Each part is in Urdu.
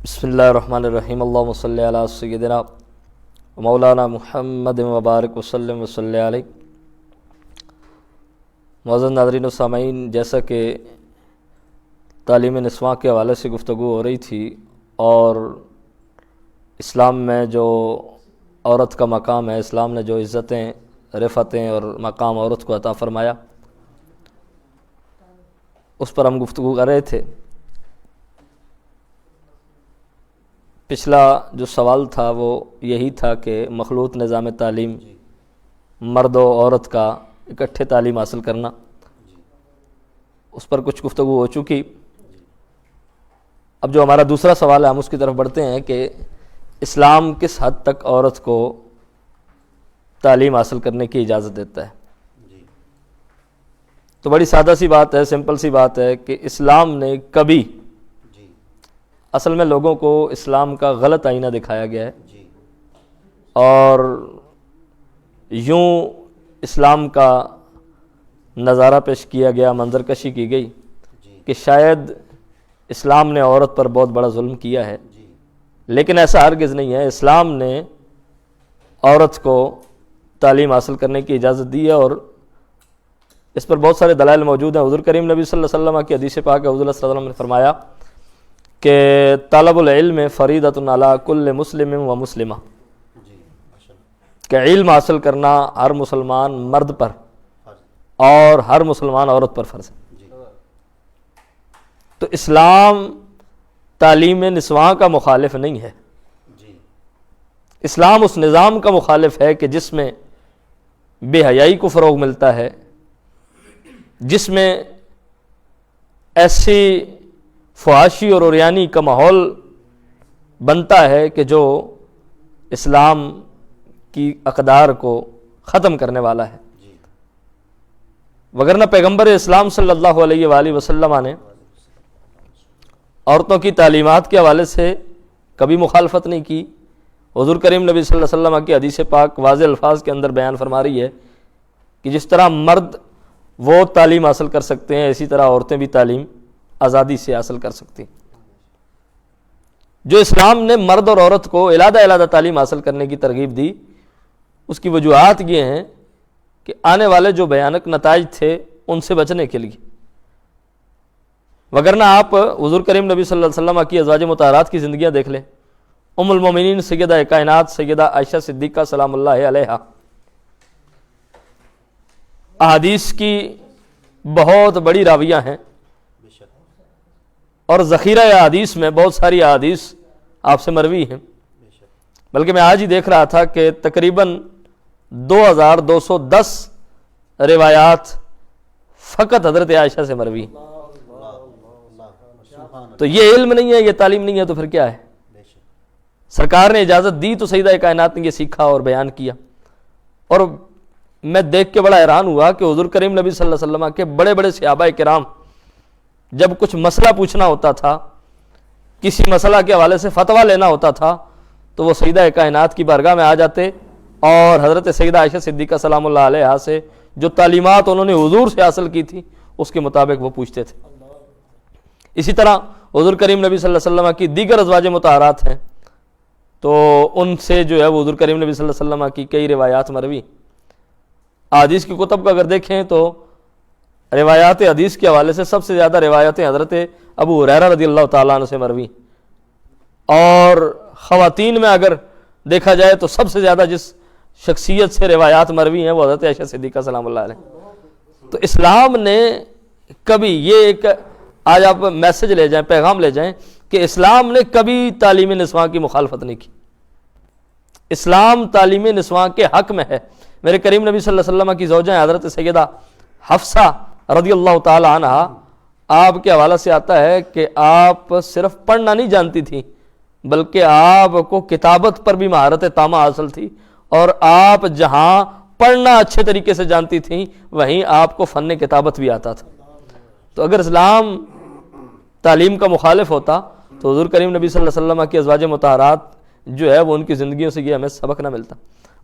بسم اللہ الرحمن الرحیم اللہم صلی علی سیدنا مولانا محمد مبارک وسلم وصلی علیہ۔ معزز ناظرین و سامعین، جیسا کہ تعلیم نسواں کے حوالے سے گفتگو ہو رہی تھی اور اسلام میں جو عورت کا مقام ہے، اسلام نے جو عزتیں، رفعتیں اور مقام عورت کو عطا فرمایا، اس پر ہم گفتگو کر رہے تھے۔ پچھلا جو سوال تھا وہ یہی تھا کہ مخلوط نظام تعلیم، مرد و عورت کا اکٹھے تعلیم حاصل کرنا، اس پر کچھ گفتگو ہو چکی۔ اب جو ہمارا دوسرا سوال ہے، ہم اس کی طرف بڑھتے ہیں کہ اسلام کس حد تک عورت کو تعلیم حاصل کرنے کی اجازت دیتا ہے۔ تو بڑی سادہ سی بات ہے، سمپل سی بات ہے کہ اسلام نے کبھی، اصل میں لوگوں کو اسلام کا غلط آئینہ دکھایا گیا ہے اور یوں اسلام کا نظارہ پیش کیا گیا، منظر کشی کی گئی کہ شاید اسلام نے عورت پر بہت بڑا ظلم کیا ہے، لیکن ایسا ہرگز نہیں ہے۔ اسلام نے عورت کو تعلیم حاصل کرنے کی اجازت دی ہے اور اس پر بہت سارے دلائل موجود ہیں۔ حضور کریم نبی صلی اللہ علیہ وسلم کی حدیث پاک ہے، حضور صلی اللہ علیہ وسلم نے فرمایا کہ طلب العلم فریضۃ علی کل مسلم و مسلمہ، کہ علم حاصل کرنا ہر مسلمان مرد پر اور ہر مسلمان عورت پر فرض ہے۔ تو اسلام تعلیم نسواں کا مخالف نہیں ہے، اسلام اس نظام کا مخالف ہے کہ جس میں بے حیائی کو فروغ ملتا ہے، جس میں ایسی فحاشی اور عریانی کا ماحول بنتا ہے کہ جو اسلام کی اقدار کو ختم کرنے والا ہے۔ وگرنہ پیغمبر اسلام صلی اللہ علیہ وآلہ وسلم نے عورتوں کی تعلیمات کے حوالے سے کبھی مخالفت نہیں کی۔ حضور کریم نبی صلی اللہ علیہ وسلم کی حدیث پاک واضح الفاظ کے اندر بیان فرما رہی ہے کہ جس طرح مرد وہ تعلیم حاصل کر سکتے ہیں، اسی طرح عورتیں بھی تعلیم آزادی سے حاصل کر سکتی۔ جو اسلام نے مرد اور عورت کو علیحدہ علیحدہ تعلیم حاصل کرنے کی ترغیب دی، اس کی وجوہات یہ ہیں کہ آنے والے جو بھیانک نتائج تھے ان سے بچنے کے لیے۔ وگرنہ آپ حضور کریم نبی صلی اللہ علیہ وسلم کی ازواج مطہرات کی زندگیاں دیکھ لیں۔ ام المومنین سیدہ کائنات سیدہ عائشہ صدیقہ سلام اللہ علیہا احادیث کی بہت بڑی راویہ ہیں اور ذخیرہ احادیث میں بہت ساری احادیث آپ سے مروی ہیں، بلکہ میں آج ہی دیکھ رہا تھا کہ تقریباً 2210 روایات فقط حضرت عائشہ سے مروی ہیں۔ تو یہ علم نہیں ہے، یہ تعلیم نہیں ہے، تو پھر کیا ہے؟ سرکار نے اجازت دی تو سیدہ کائنات نے یہ سیکھا اور بیان کیا۔ اور میں دیکھ کے بڑا حیران ہوا کہ حضور کریم نبی صلی اللہ علیہ وسلم کے بڑے بڑے صحابہ کرام جب کچھ مسئلہ پوچھنا ہوتا تھا، کسی مسئلہ کے حوالے سے فتویٰ لینا ہوتا تھا، تو وہ سیدہ کائنات کی بارگاہ میں آ جاتے اور حضرت سیدہ عائشہ صدیقہ سلام اللہ علیہا سے جو تعلیمات انہوں نے حضور سے حاصل کی تھی اس کے مطابق وہ پوچھتے تھے۔ اسی طرح حضور کریم نبی صلی اللہ علیہ وسلم کی دیگر ازواج مطہرات ہیں، تو ان سے جو ہے وہ حضور کریم نبی صلی اللہ علیہ وسلم کی کئی روایات مروی۔ حدیث کی کتب کو اگر دیکھیں تو روایات حدیث کے حوالے سے سب سے زیادہ روایتیں حضرت ابو ہریرہ رضی اللہ تعالیٰ عنہ سے مروی، اور خواتین میں اگر دیکھا جائے تو سب سے زیادہ جس شخصیت سے روایات مروی ہیں وہ حضرت عائشہ صدیقہ سلام اللہ علیہ۔ تو اسلام نے کبھی، یہ ایک آج آپ میسج لے جائیں، پیغام لے جائیں کہ اسلام نے کبھی تعلیم نسواں کی مخالفت نہیں کی۔ اسلام تعلیم نسواں کے حق میں ہے۔ میرے کریم نبی صلی اللہ علیہ وسلم کی زوجہ ہیں حضرت سیدہ حفصہ رضی اللہ تعالی عنہ، آپ کے حوالہ سے آتا ہے کہ آپ صرف پڑھنا نہیں جانتی تھیں بلکہ آپ کو کتابت پر بھی مہارت تامہ حاصل تھی، اور آپ جہاں پڑھنا اچھے طریقے سے جانتی تھیں وہیں آپ کو فن کتابت بھی آتا تھا۔ تو اگر اسلام تعلیم کا مخالف ہوتا تو حضور کریم نبی صلی اللہ علیہ وسلم کی ازواج مطہرات جو ہے وہ ان کی زندگیوں سے یہ ہمیں سبق نہ ملتا۔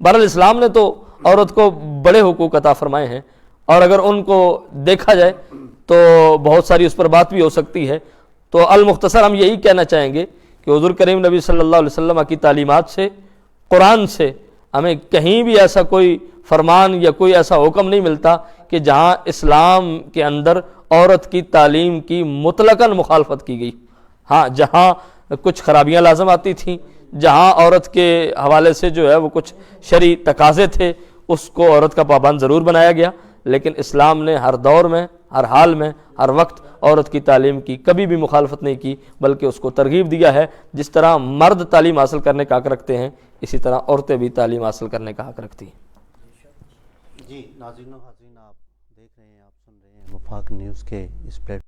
بہرحال اسلام نے تو عورت کو بڑے حقوق عطا فرمائے ہیں، اور اگر ان کو دیکھا جائے تو بہت ساری اس پر بات بھی ہو سکتی ہے۔ تو المختصر ہم یہی کہنا چاہیں گے کہ حضور کریم نبی صلی اللہ علیہ وسلم کی تعلیمات سے، قرآن سے ہمیں کہیں بھی ایسا کوئی فرمان یا کوئی ایسا حکم نہیں ملتا کہ جہاں اسلام کے اندر عورت کی تعلیم کی مطلقاً مخالفت کی گئی۔ ہاں جہاں کچھ خرابیاں لازم آتی تھیں، جہاں عورت کے حوالے سے جو ہے وہ کچھ شرعی تقاضے تھے، اس کو عورت کا پابند ضرور بنایا گیا، لیکن اسلام نے ہر دور میں، ہر حال میں، ہر وقت عورت کی تعلیم کی کبھی بھی مخالفت نہیں کی، بلکہ اس کو ترغیب دیا ہے۔ جس طرح مرد تعلیم حاصل کرنے کا حق رکھتے ہیں، اسی طرح عورتیں بھی تعلیم حاصل کرنے کا حق رکھتی ہیں۔ جی ناظرین و حاضرین، آپ دیکھ رہے ہیں، آپ سن رہے ہیں وفاق نیوز کے اس پلیٹ